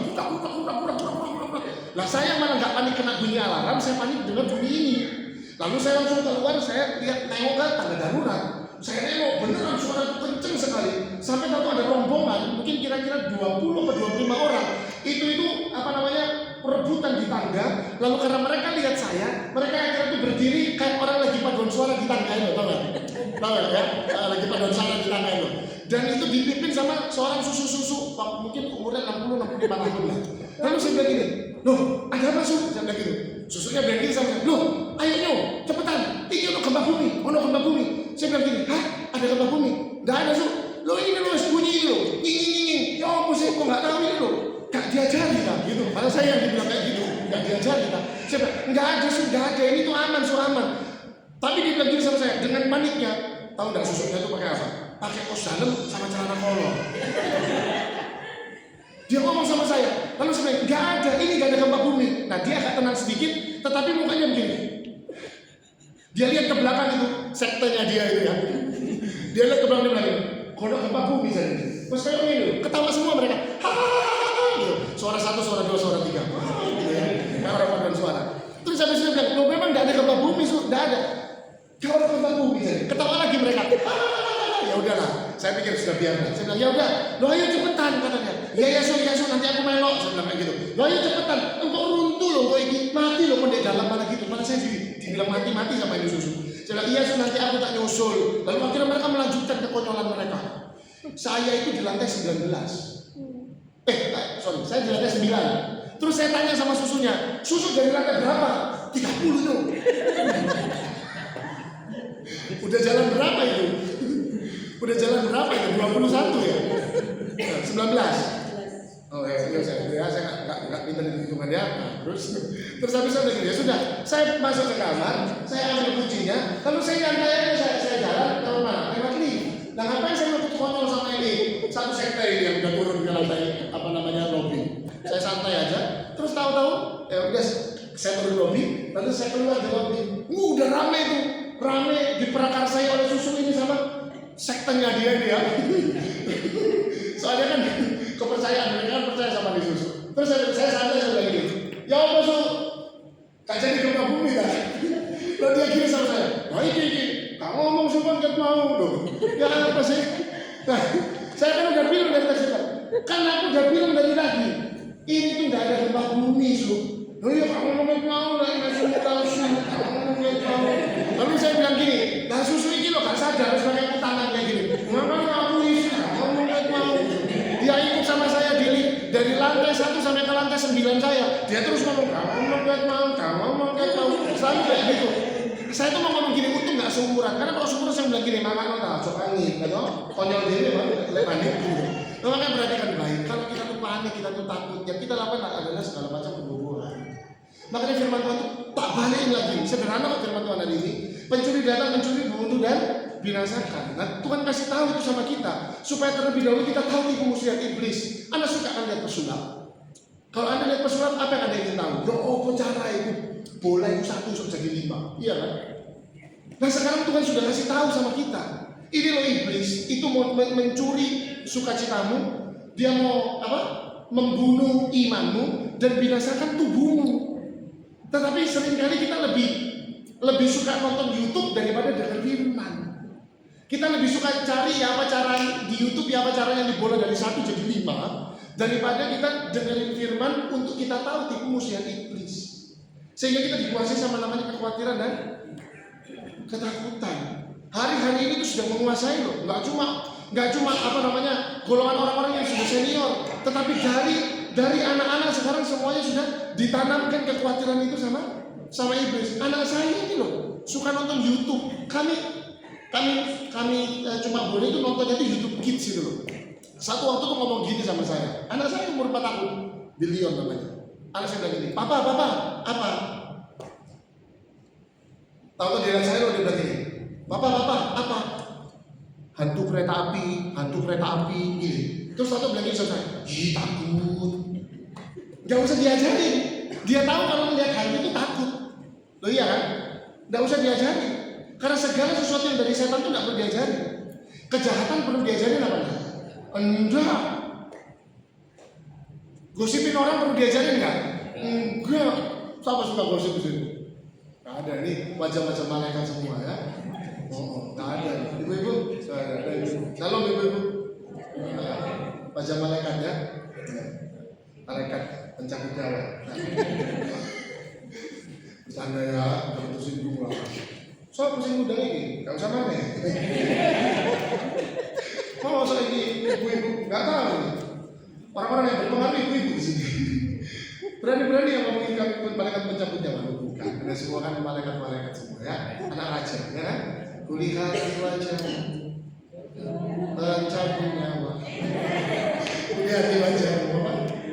Lah saya malah nggak panik kena bunyi alarm, saya panik dengan bunyi ini. Lalu saya langsung keluar, saya lihat nengok ke tangga darurat. Saya nengok beneran suara itu kenceng sekali. Sampai tahu ada rombongan, mungkin kira-kira 20 atau 25 orang. Itu apa namanya, perebutan di tangga. Lalu karena mereka lihat saya, mereka akhirnya itu berdiri kayak orang lagi paduan suara di tangga itu, tahu nggak? Tahu nggak ya? Lagi paduan suara di tangga itu. Dan itu dipimpin sama seorang susu-susu, mungkin umurnya 60-65 tahun lah. Lalu saya bilang gini, loh ada apa Su? Saya bilang gitu. Susunya bilang gini sama saya, loh ayo cepetan, ini ono gempa bumi, gempa bumi. Saya bilang gini, hah ada gempa bumi? Nggak ada Su. Loh ini loh bunyi loh, ini. Ya apa sih, kok nggak tahu ini loh? Gak diajari lah gitu. Padahal saya yang dibilang kayak gitu, gak diajari lah. Saya bilang, nggak ada Su, nggak ada, ini tuh aman Su, aman. Tapi dia bilang gini sama saya, dengan paniknya, tahu nggak susunya itu pakai apa? Pakai kaos dalam sama celana kolor. Dia ngomong sama saya, lalu saya bilang, nggak ada, ini nggak ada gempa bumi. Nah dia agak tenang sedikit, tetapi mukanya begini. Dia lihat ke belakang itu, sektenya dia itu ya. Dia lihat ke belakang, dia bilang, kodok gempa bumi saya. Terus kayak gini, ketawa semua mereka. Hahaha, gitu. Suara 1, suara 2, suara 3. Gitu ya. Kayak orang paduan suara. Terus habis itu bilang, loh memang nggak ada gempa bumi, nggak ada. Kalau ada gempa bumi saya, ketawa lagi mereka. Ya udahlah, saya pikir sudah biarkan. Saya bilang, ya udah, lo ayo cepetan katanya. Ya su, nanti aku melok. Saya bilang kayak gitu. Lo ayo cepetan, engkau runtuh lo, engkau ini mati lo, kok di dalam mana gitu. Mana saya dibilang mati sama ini susu. Saya bilang, iya su, nanti aku tak nyusul. Lalu akhirnya mereka melanjutkan kekonyolan mereka. Saya itu di lantai 19. Saya di lantai 9. Terus saya tanya sama susunya, susu dari lantai berapa? 30 tuh. Udah jalan berapa itu? Udah jalan berapa itu? 21 ya? 19. Oh ya, saya nggak pintar hitungan ya. Nah, terus habis itu ya sudah, saya masuk ke kamar, saya ambil kuncinya, lalu saya nyantai aja, saya jalan ke mana? Lewat lift. Nah ngapain saya ikut konyol sama ini? Satu sekte ini yang udah turun ke lantai lobby. Saya santai aja, terus tahu-tahu, ya udah saya turun lobby, lalu saya keluar di lobby. Udah rame tuh, diperakarsai oleh susu ini sama sektenya dia ini ya. Soalnya kan kepercayaan mereka kan percaya sama di susu. Terus saya santai saya bilang gini, ya apa Su? Gak jadi gempa bumi kan? Lalu dia gini sama saya, nah ini kamu ngomong semua gak mau loh. Ya apa sih? Nah, saya kan udah bilang dari tadi kan aku udah bilang dari tadi, ini tuh gak ada gempa bumi Su. Oh iya kamu ngomong mau lah, ini susu tahu Su. Lalu saya bilang gini, nah susu ini loh gak sadar harus pakai tangan kayak gini. Ngomong aku isi, ngomong mau. Dia ikut sama saya dari dia terus ngomong kamu ngomong kayak mau, selalu kayak gitu. Saya tuh mau ngomong gini, untung nggak seumuran, karena kalau seumuran saya bilang gini, mama nggak cocok angin, kan? Konyol diri, panik gitu. Makanya perhatikan baik, kalau kita tuh panik, kita tuh takut, yang kita lakukan adalah segala macam kebohongan. Makanya firman Tuhan itu tak balikin lagi, sederhana kok firman Tuhan hari ini. Pencuri datang, mencuri, membunuh dan binasakan. Nah, Tuhan kasih tahu itu sama kita, supaya terlebih dahulu kita tahu tipu muslihat iblis. Anda suka kan lihat pesulap? Kalau Anda lihat pesulap, apa yang Anda ingin tahu? Apa cara itu? Bola itu 1 jadi 5, iya kan? Nah sekarang Tuhan sudah kasih tahu sama kita. Ini loh iblis, itu mau mencuri sukacitamu, dia mau apa? Membunuh imanmu dan binasakan tubuhmu. Tetapi seringkali kita lebih suka nonton YouTube daripada dengar firman. Kita lebih suka cari ya apa cara di YouTube, ya apa caranya di bola dari 1 jadi 5, daripada kita dengerin firman untuk kita tahu tipu muslihat iblis. Sehingga kita dikuasai sama namanya kekhawatiran dan ketakutan. Hari-hari ini tuh sudah menguasai loh. Nggak cuma apa namanya golongan orang-orang yang sudah senior, tetapi dari anak-anak sekarang semuanya sudah ditanamkan kekhawatiran itu sama iblis. Anak saya ini loh suka nonton YouTube. Kami cuma boleh itu nontonnya itu YouTube Kids gitu loh. Satu waktu tuh ngomong gini sama saya. Anak saya umur 4 tahun, Billion namanya. Anak saya bilang gini, papa, apa? Tahu dia saya loh, dia bilang gini, papa, apa? Hantu kereta api, gini. Terus satu bilang gini sama saya, takut. Gak usah diajarin. Dia tahu kalau melihat hantu itu takut. Loh iya kan? Gak usah diajarin. Karena segala sesuatu yang dari setan itu gak perlu diajarin. Kejahatan perlu diajarin apa? Enggak. Gosipin orang perlu diajarin nggak? Enggak. Siapa suka gosip di sini? Nggak ada nih wajah-wajah malaikat semua ya. Nggak ada. Ibu-ibu, salam ibu-ibu. Wajah malaikat ya. Malaikat pencabut nyawa. Bercanda ya, jangan tersinggung lah. So pusing udah ini, nggak usah mana. Mau soal ini ibu-ibu nggak tahu. Orang-orang yang berpengaruh ibu-ibu di sini. Berani-berani yang ngomongin malaikat pencabut nyawa. Bukan, karena semua kan malaikat-malaikat semua ya. Anak raja, ya kan? Kulihat di wajah pencabut nyawa. Kulihat di wajah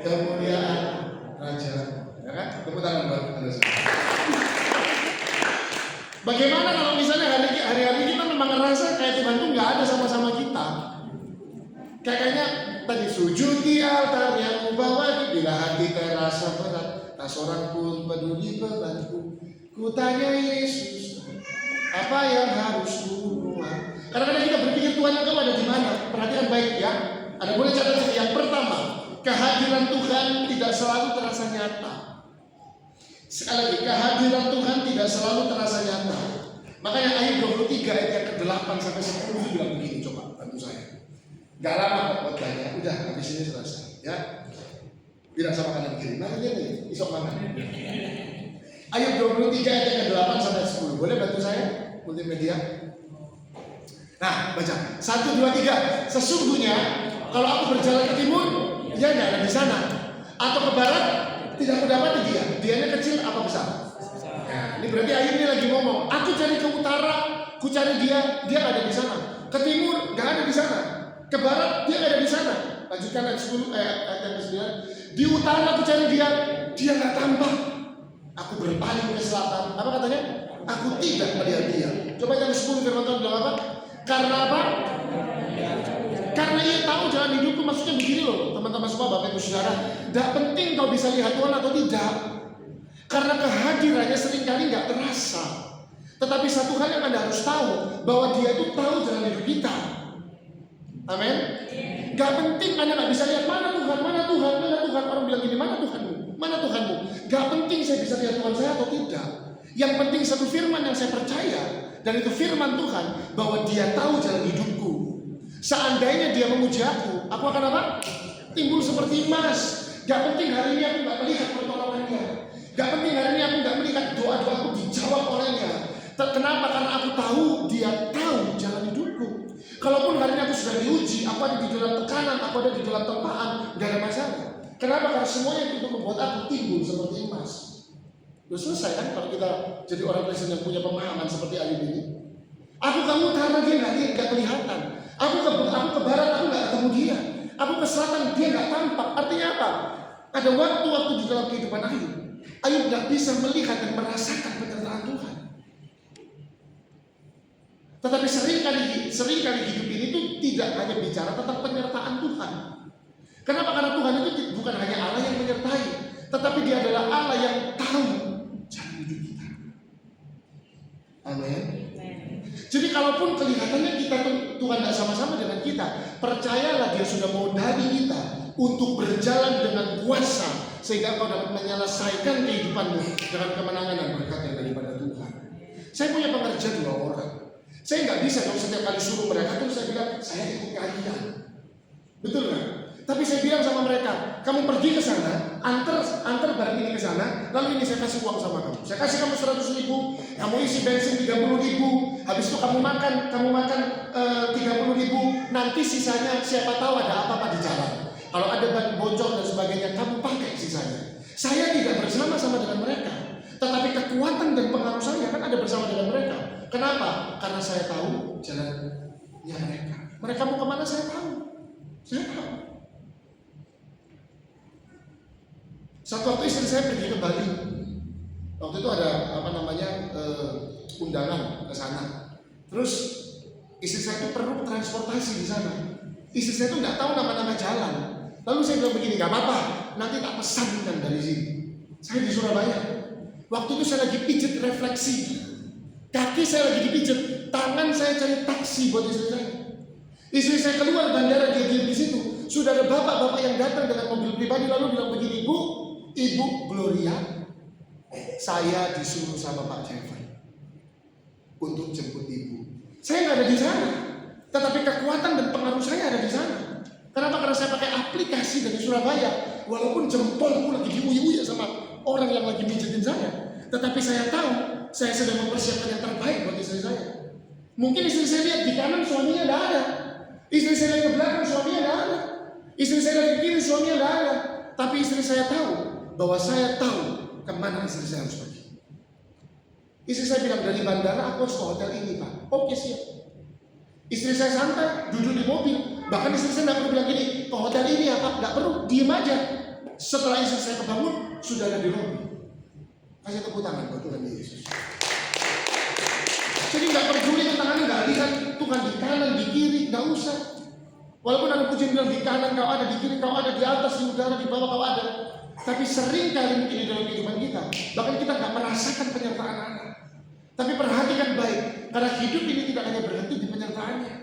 kemuliaan raja, ya kan? Tepuk tangan buat Anda semua. Bagaimana kalau misalnya hari-hari kita memang ngerasa kayak Tuhan itu nggak ada sama-sama kita? Kayaknya tadi sujud di altar yang membawa bila hati terasa berat, tak seorang pun peduli bebanku. Ku tanya Yesus, apa yang harus ku buat? Kadang-kadang kita berpikir Tuhan engkau ada di mana? Perhatikan baik ya. Ada boleh catat yang pertama, kehadiran Tuhan tidak selalu terasa nyata. Sekali lagi, kehadiran Tuhan tidak selalu terasa nyata. Makanya Ayub 23 ayat yang ke-8 sampai 10 bilang begini, coba bantu saya. Gak lama kok buatnya, udah habis ini selesai ya. Bilang sama kanan kiri, nah ini nih, isok mana? Ayub 23 ayat yang ke-8 sampai 10. Boleh bantu saya multimedia? Nah, baca 1, 2, 3. Sesungguhnya kalau aku berjalan ke timur, dia nggak ada di sana. Atau ke barat, tidak mendapati dia. Dianya kecil apa besar? Nah, ini berarti Ayub ini lagi ngomong. Aku cari ke utara, ku cari dia nggak ada di sana. Ke timur nggak ada di sana. Ke barat dia nggak ada di sana. Lanjutkan ayat 10 ayat 9. Di utara aku cari dia nggak tampak. Aku berpaling ke selatan. Apa katanya? Aku tidak melihat dia. Coba yang 10 firman Tuhan bilang apa? Karena apa? Karena ia tahu jalan hidupku. Maksudnya begini loh teman-teman semua, Bapak Ibu Saudara. Tidak penting kau bisa lihat Tuhan atau tidak. Karena kehadirannya seringkali nggak terasa. Tetapi satu hal yang Anda harus tahu, bahwa dia itu tahu jalan hidup kita. Amin. Gak penting Anda nggak bisa lihat mana Tuhan. Orang bilang gini, mana Tuhanmu? Gak penting saya bisa lihat Tuhan saya atau tidak. Yang penting satu firman yang saya percaya, dan itu firman Tuhan, bahwa dia tahu jalan hidupku. Seandainya dia memuji aku akan apa? Timbul seperti emas. Gak penting hari ini aku gak melihat pertolongannya. Gak penting hari ini aku gak melihat doa-doaku dijawab olehnya. Kenapa? Karena aku tahu dia tahu jalan hidupku. Kalaupun hari ini aku sudah diuji, aku ada di dalam tekanan, aku ada di dalam tempaan, gak ada masalah. Kenapa? Karena semuanya itu membuat aku timbul seperti emas. Udah selesai kan kalau kita jadi orang Kristen yang punya pemahaman seperti Ali ini. Aku ke utara, dia nggak kelihatan. Aku ke barat, aku nggak ketemu dia. Aku ke selatan, dia nggak tampak. Artinya apa? Ada waktu-waktu di dalam kehidupan Ayub. Ayub nggak bisa melihat dan merasakan penyertaan Tuhan. Tetapi seringkali hidup ini tuh tidak hanya bicara tentang penyertaan Tuhan. Kenapa? Karena Tuhan itu bukan hanya Allah yang menyertai, tetapi Dia adalah Allah yang tahu jalan hidup kita. Amin. Jadi kalaupun kelihatannya kita Tuhan tidak sama-sama dengan kita, percayalah Dia sudah mau dari kita untuk berjalan dengan kuasa sehingga kau dapat menyelesaikan kehidupanmu dengan kemenangan dan berkat yang daripada Tuhan. Saya punya pekerja 2 orang. Saya nggak bisa kalau setiap kali suruh mereka tuh saya bilang saya ikut kalian, betul nggak? Tapi saya bilang sama mereka, kamu pergi ke sana, antar barang ini ke sana, lalu ini saya kasih uang sama kamu. Saya kasih kamu 100.000, kamu isi bensin 30.000, habis itu kamu makan 30.000, nanti sisanya siapa tahu ada apa-apa di jalan. Kalau ada ban bocor dan sebagainya, kamu pakai sisanya. Saya tidak bersama-sama dengan mereka, tetapi kekuatan dan pengaruh saya kan ada bersama dengan mereka. Kenapa? Karena saya tahu jalannya mereka. Mereka mau kemana saya tahu. Saya tahu. Satu waktu istri saya pergi ke Bali. Waktu itu ada undangan ke sana. Terus istri saya itu perlu transportasi di sana. Istri saya itu nggak tahu nama-nama jalan. Lalu saya bilang begini, nggak apa-apa, nanti tak pesankan dari sini. Saya di Surabaya. Waktu itu saya lagi pijit refleksi. Kaki saya lagi dipijit, tangan saya cari taksi buat istri saya. Istri saya keluar bandara, dia diam di situ. Sudah ada bapak-bapak yang datang dengan mobil pribadi lalu bilang begini, Ibu Gloria, saya disuruh sama Pak Jeffrey untuk jemput Ibu. Saya nggak ada di sana, tetapi kekuatan dan pengaruh saya ada di sana. Kenapa? Karena saya pakai aplikasi dari Surabaya. Walaupun jempolku lagi diuyu-uyu sama orang yang lagi mijitin saya, tetapi saya tahu saya sedang mempersiapkan yang terbaik buat istri saya. Mungkin istri saya lihat di kanan suaminya tidak ada, istri saya lihat ke belakang suaminya tidak ada, istri saya lihat ke kiri suaminya tidak ada. Tapi istri saya tahu bahwa saya tahu kemana istri saya harus pergi. Istri saya bilang dari bandara aku harus ke hotel ini Pak. Oke siap. Istri saya santai duduk di mobil. Bahkan istri saya tidak perlu bilang gini, ke hotel ini ya Pak, tidak perlu, diem aja. Setelah istri saya kebangun, sudah ada di lobi. Kasih tepuk tangan buat Tuhan Yesus. Jadi nggak peduli tangannya, nggak lihat Tuhan di kanan, di kiri, nggak usah. Walaupun ada pujian bilang di kanan kau ada, di kiri kau ada, di atas, di udara, di bawah kau ada. Tapi sering kali mungkin di dalam kehidupan kita, bahkan kita nggak merasakan penyertaan Allah. Tapi perhatikan baik, karena hidup ini tidak hanya berhenti di penyertaannya.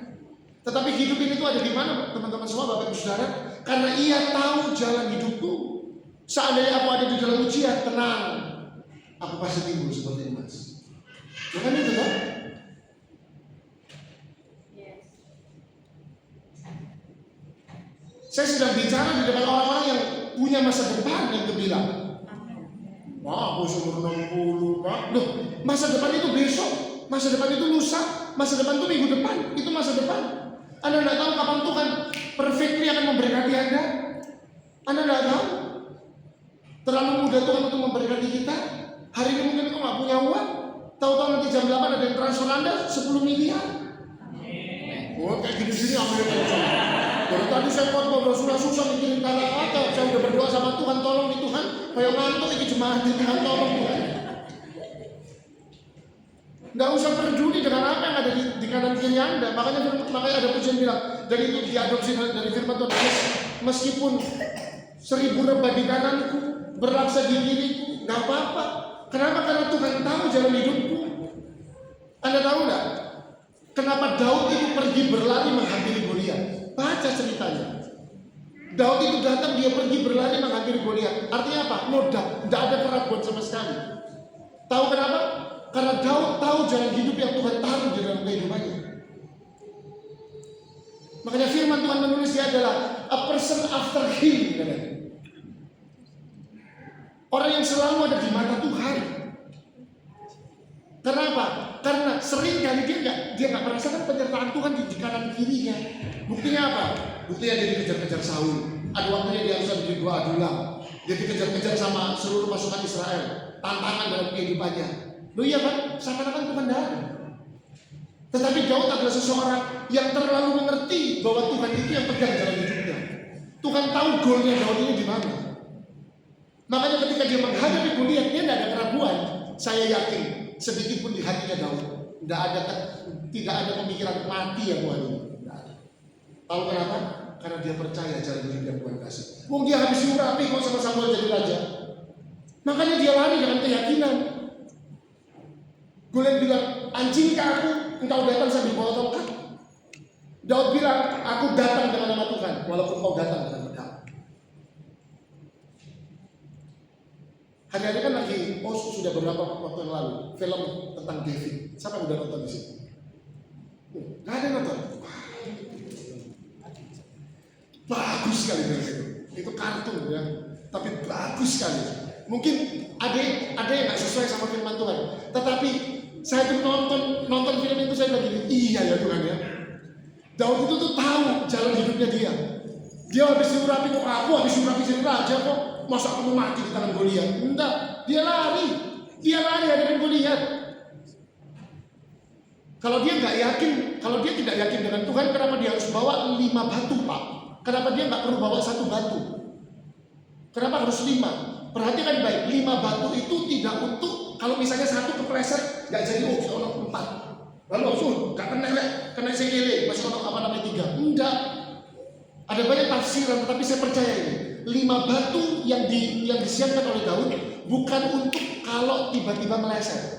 Tetapi hidup ini tuh ada di mana teman-teman semua, Bapak Ibu Saudara? Karena Ia tahu jalan hidupku. Seandainya aku ada di dalam ujian, tenang, aku pasti timbul seperti emas. Bukan itu kan? Saya sedang bicara di depan orang-orang yang punya masa depan yang gemilang. Wah, aku umur 60, Pak. Loh, masa depan itu besok, masa depan itu lusa, masa depan itu minggu depan, itu masa depan. Anda tidak tahu kapan Tuhan perfectly akan memberkati Anda. Anda tidak tahu. Terlalu mudah Tuhan untuk memberkati kita. Hari ini mungkin kau nggak punya uang, tahu-tahu nanti jam 8 ada yang transfer Anda 10 miliar. Oh, kayak gini sini ambil aja. Dari tadi saya khotbah Rasulullah susah mikirin kata-kata. Saya udah berdoa sama Tuhan, tolong nih Tuhan, kayak ngantuk ini jemaat di Tuhan, tolong Tuhan. Nggak usah peduli dengan apa yang ada di kanan kiri Anda. Makanya ada pujian bilang, dari itu diadopsi dari firman Tuhan, meskipun 1000 rebah di kananku, berlaksa di kiriku, nggak apa-apa. Kenapa? Karena Tuhan tahu jalan hidupku. Anda tahu nggak? Kenapa Daud itu pergi berlari menghampiri Goliat? Baca ceritanya. Daud itu datang, dia pergi berlari menghampiri Goliat. Artinya apa? Mudah, tidak ada keraguan sama sekali. Tahu kenapa? Karena Daud tahu jalan hidup yang Tuhan taruh di dalam kehidupannya. Makanya firman Tuhan menulis dia adalah a person after him. Orang yang selalu ada di mata Tuhan. Kenapa? Karena sering kali dia nggak merasakan penyertaan Tuhan di kanan kirinya. Buktinya apa? Buktinya dia dikejar-kejar Saul. Ada waktunya dia harus menjadi dua adulam. Dia dikejar-kejar sama seluruh pasukan Israel. Tantangan dalam kehidupannya. Loh iya kan? Seakan-akan Tuhan tidak ada. Tetapi Daud adalah seseorang yang terlalu mengerti bahwa Tuhan itu yang pegang dalam hidupnya. Tuhan tahu goalnya Daud ini di mana. Makanya ketika dia menghadapi Goliat, dia tidak ada keraguan. Saya yakin sedikit pun di hatinya Daud tidak ada pemikiran mati ya Tuhan ini. Tahu kenapa? Karena dia percaya jalan hidup yang Tuhan kasih. Wong dia habis diurapi kok sama Samuel jadi raja. Makanya dia lari dengan keyakinan. Goliat bilang, anjingkah aku engkau datang sambil bawa tongkat? Daud bilang, aku datang dengan nama Tuhan walaupun kau datang dengan pedang. Hari-hari kan lagi, sudah beberapa waktu yang lalu film tentang David. Siapa yang udah nonton di sini? Gak ada yang nonton. Bagus sekali itu. Itu kartun ya, tapi bagus sekali. Mungkin ada yang nggak sesuai sama firman Tuhan. Tetapi saya tuh nonton film itu saya lagi iya ya Tuhan ya. Daud itu tuh tahu jalan hidupnya dia. Dia habis diurapi kok aku habis diurapi jadi raja kok. Masa aku mau mati di tangan Goliat? Enggak, dia lari hadapin Goliat. Kalau dia nggak yakin, kalau dia tidak yakin dengan Tuhan, kenapa dia harus bawa 5 batu Pak? Kenapa dia nggak perlu bawa 1 batu? Kenapa harus 5? Perhatikan baik, 5 batu itu tidak untuk kalau misalnya 1 kepleset nggak jadi ono 4. Lalu nggak kena segele masih ono 3. Enggak. Ada banyak tafsiran, tetapi saya percaya ini 5 batu yang disiapkan oleh Daud bukan untuk kalau tiba-tiba meleset.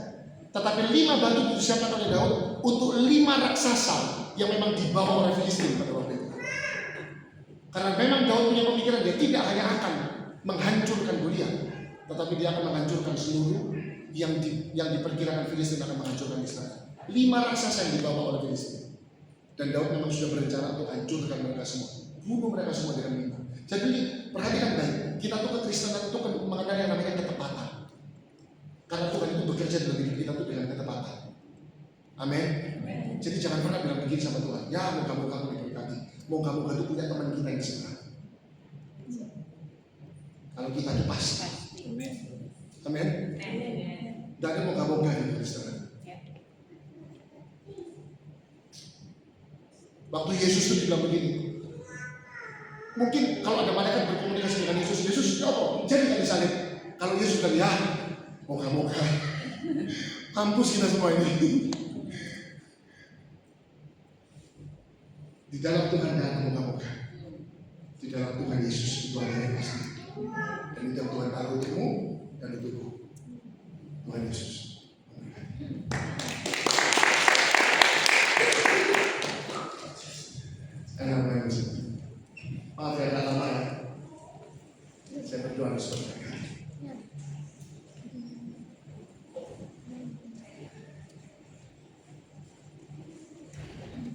Tetapi 5 batu disiapkan oleh Daud untuk 5 raksasa yang memang dibawa oleh Filistin pada waktu itu. Karena memang Daud punya pemikiran dia tidak hanya akan menghancurkan Goliat, tetapi dia akan menghancurkan seluruh yang diperkirakan Filistin akan menghancurkan Israel. 5 raksasa yang dibawa oleh Filistin. Dan Daud memang sudah berencana untuk hancurkan mereka semua. Bunuh mereka semua dengan 5. Jadi perhatikan baik, kita tuh kekristenan itu mengenal yang namanya ketepatan. Karena Tuhan itu bekerja dalam hidup kita tuh dengan ketepatan. Amin. Jadi jangan pernah bilang begini sama Tuhan, ya moga-moga kamu diberkati, moga-moga itu punya teman kita yang sebelah. Kalau kita itu pasti. Amin. Dan ada moga-moga di Kristen. Waktu Yesus itu bilang begini, mungkin kalau ada malaikat berkomunikasi dengan Yesus, ya apa? Jadi kan disalib. Kalau Yesus bilang ya, moga-moga kampus kita semua ini. Di dalam Tuhan ada moga-moga. Di dalam Tuhan Yesus itu ada yang pasti. Dan itu Tuhan taruh untukmu dan untukku. Tuhan Yesus. Maaf ya lama ya. Saya berdoa sebentar.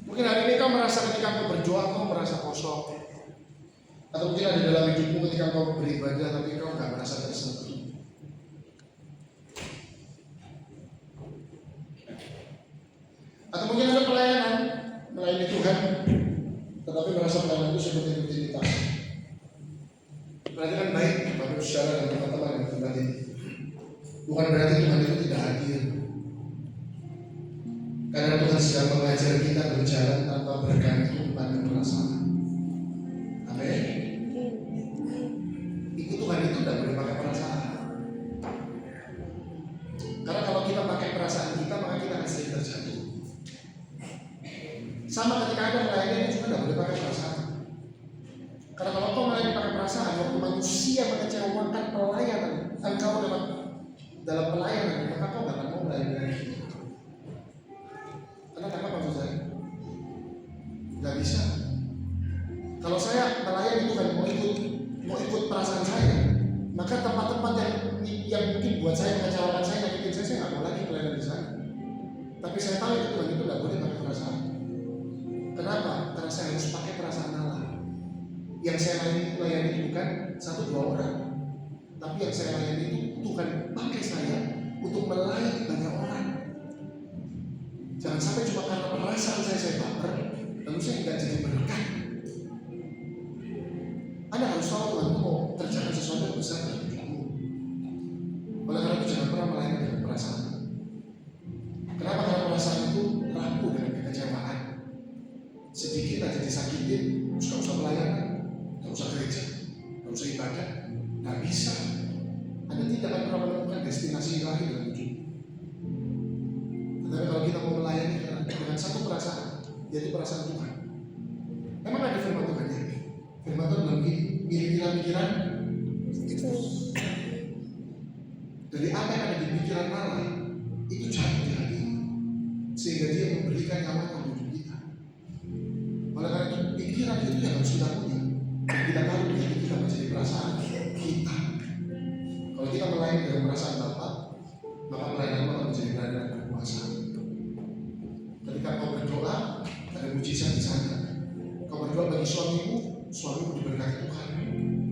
Mungkin hari ini kau merasa ketika kau berdoa kau merasa kosong. Atau mungkin ada dalam hidupmu ketika kau beribadah tapi kau nggak merasa tersentuh. Atau mungkin ada pelayanan melayani Tuhan, tetapi merasa pelayanan itu seperti rutinitas. Perhatikan baik, Bapak Saudara dan teman-teman yang terlibat ini. Bukan berarti Tuhan itu tidak hadir. Karena Tuhan sedang mengajar kita berjalan tanpa bergantung pada perasaan. Amin. Ikut Tuhan itu tidak boleh pakai perasaan. Karena kalau kita pakai perasaan kita, maka kita akan sering terjatuh. Sama ketika ada melayani juga tidak boleh pakai perasaan. Karena kalau kau melayani pakai perasaan, waktu manusia mengecewakan pelayanan, engkau dalam pelayanan, maka kau tidak akan mau melayani lagi. Kenapa maksud saya? Gak bisa. Kalau saya melayani Tuhan mau ikut perasaan saya, maka tempat-tempat yang mungkin buat saya mengecewakan saya, nyakitin saya nggak mau lagi melayani di sana. Tapi saya tahu itu Tuhan itu nggak boleh pakai perasaan. Kenapa? Karena saya harus pakai perasaan Allah. Yang saya layani itu bukan 1-2 orang, tapi yang saya layani itu Tuhan pakai saya untuk melayani banyak orang. Jangan sampai cuma karena perasaan saya baper, lalu saya nggak jadi berkat. Ada besar dalam hidupmu. Oleh karena itu jangan pernah melayani dengan perasaan. Kenapa? Karena perasaan itu rapuh dengan kekecewaan. Sedikit aja disakitin, terus gak usah melayani, gak usah gereja, gak usah ibadah, gak bisa. Anda tidak akan pernah menemukan destinasi ilahi dalam hidup. Tetapi kalau kita mau melayani dengan satu perasaan, yaitu perasaan Tuhan. Memang ada firman Tuhan ya. Firman Tuhan dalam pikiran-pikiran dari apa yang ada di pikiran Allah itu jatuh di hati, sehingga dia memberikan nyawa untuk kita. Oleh karena itu pikiran itu yang harus kita punya. Dan kita tahu di hati kita menjadi perasaan kita. Kalau kita melayani dengan perasaan Bapa, maka pelayanan akan menjadi berada dan berkuasa. Ketika kau berdoa, ada mujizat di sana. Kau berdoa bagi suamimu, suamimu diberkati Tuhan.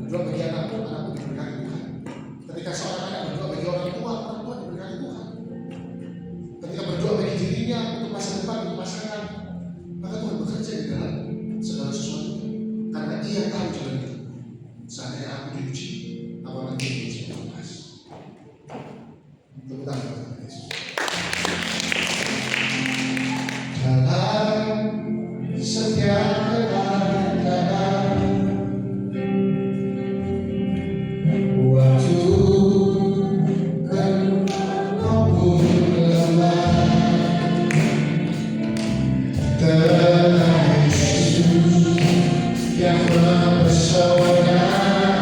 Berdoa bagi anakmu, anakmu diberkati Tuhan. Ketika seorang anak berdoa bagi orang tua, orang tua diberkati Tuhan. Ketika berdoa bagi dirinya untuk masa depan, untuk pasangan, maka Tuhan bekerja di dalam segala sesuatu. Karena Ia tahu jalan itu. Seandainya aku diuji, apa nanti diuji lepas. Tepuk tangan kepada Yesus. Dalam setiap keadaan, waktu kau pun lemah, tenang Yesus yang mempesona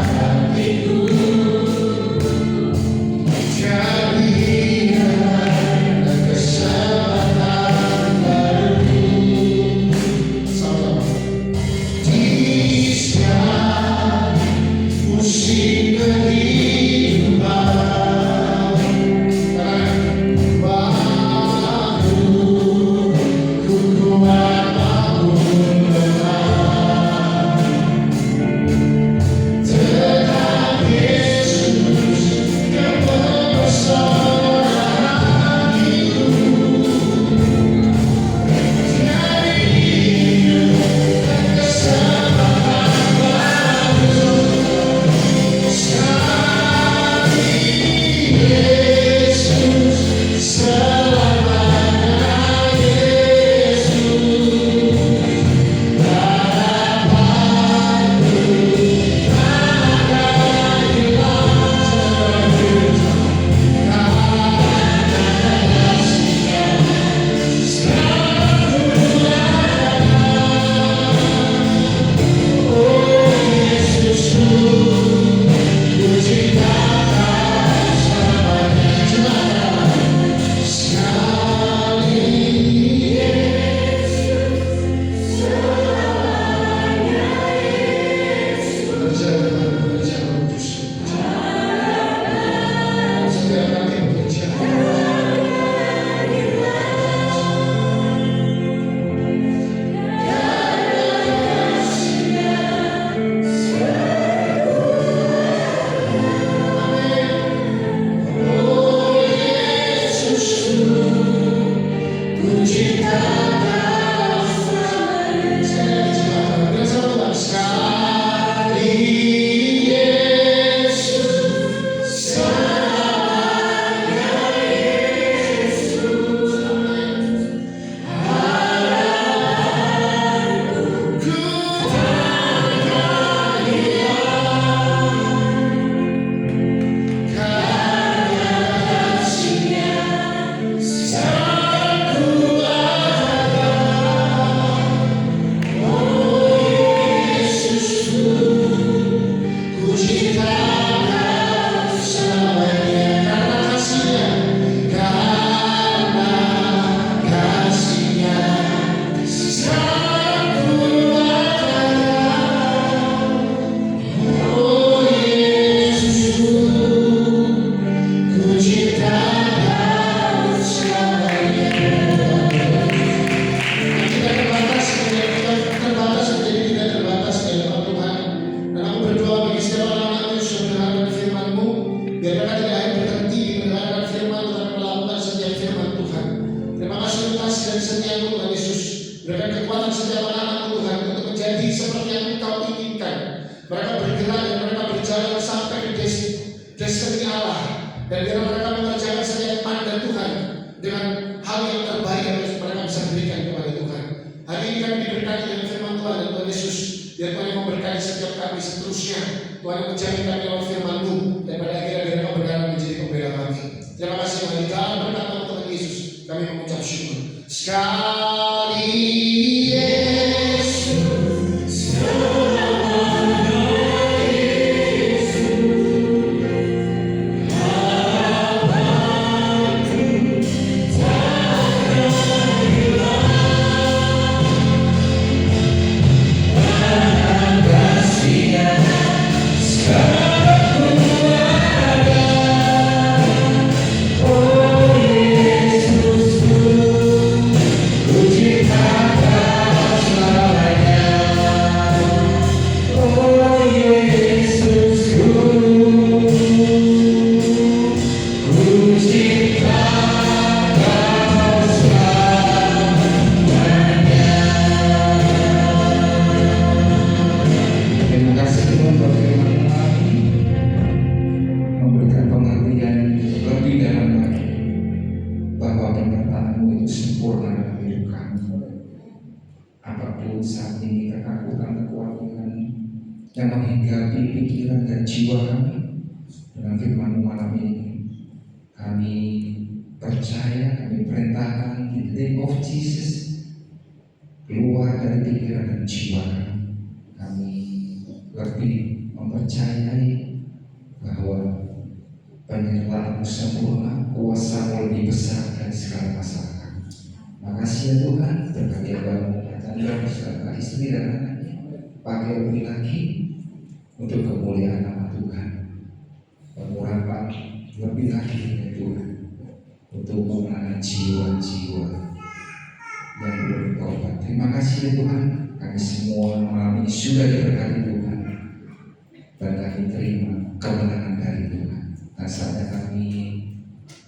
hatiku. Jadikan kesempatan baru sama-sama di setiap musim kehidupan. Baru ku kuat maupun lemah, tetap Yesus yang mempesona hatiku. Jadikan kesempatan baru sekali, Yesus selamanya. Yesus harapanku akan hilang Berikan kekuatan setiap anak-anak Tuhan untuk menjadi seperti yang Engkau inginkan. Mereka bergerak dan mereka berjalan sampai ke destinasi seni Allah, dan biar mereka mengerjakan setiap panggilan Tuhan dengan hal yang terbaik yang mereka bisa berikan kepada Tuhan. Hari ini kami diberkati dengan firman Tuhan dan Tuhan Yesus. Biar Tuhan yang memberkati setiap kami seterusnya. Tuhan yang menjamin kami lewat firman-Mu, dan pada akhirnya biar Engkau berkenan menjadi pembela kami. Terima kasih Tuhan. Di dalam berkat Tuhan Yesus kami mengucap syukur. Sekali Yesus, terima kasih Tuhan buat firman Tuhan, memberikan pengertian lebih dalam lagi bahwa penyertaan-Mu itu sempurna dalam hidup kami. Apapun saat ini ketakutan, kekhawatiran yang menghinggapi pikiran dan jiwa kami, dengan firman-Mu malam ini kami percaya, kami perintahkan in the name of Jesus, keluar dari pikiran dan jiwa kami. Kami lebih mempercayai bahwa penyertaan-Mu sempurna, kuasa-Mu lebih besar dari segala masalah kami. Makasih ya Tuhan, berkati Abang dan beserta istri dan anaknya, pakai lebih lagi untuk kemuliaan nama Tuhan, pengurapan lebih lagi ya Tuhan, untuk memenangkan jiwa-jiwa yang belum bertobat. Terima kasih ya Tuhan, kami semua malam ini sudah diberkati Tuhan, dan kami terima kemenangan dari Tuhan. Dan saatnya kami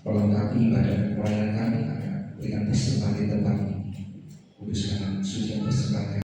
melengkapi ibadah dan pelayanan kami akan berikan persembahan di tempat ini. Kuduskan suci persembahan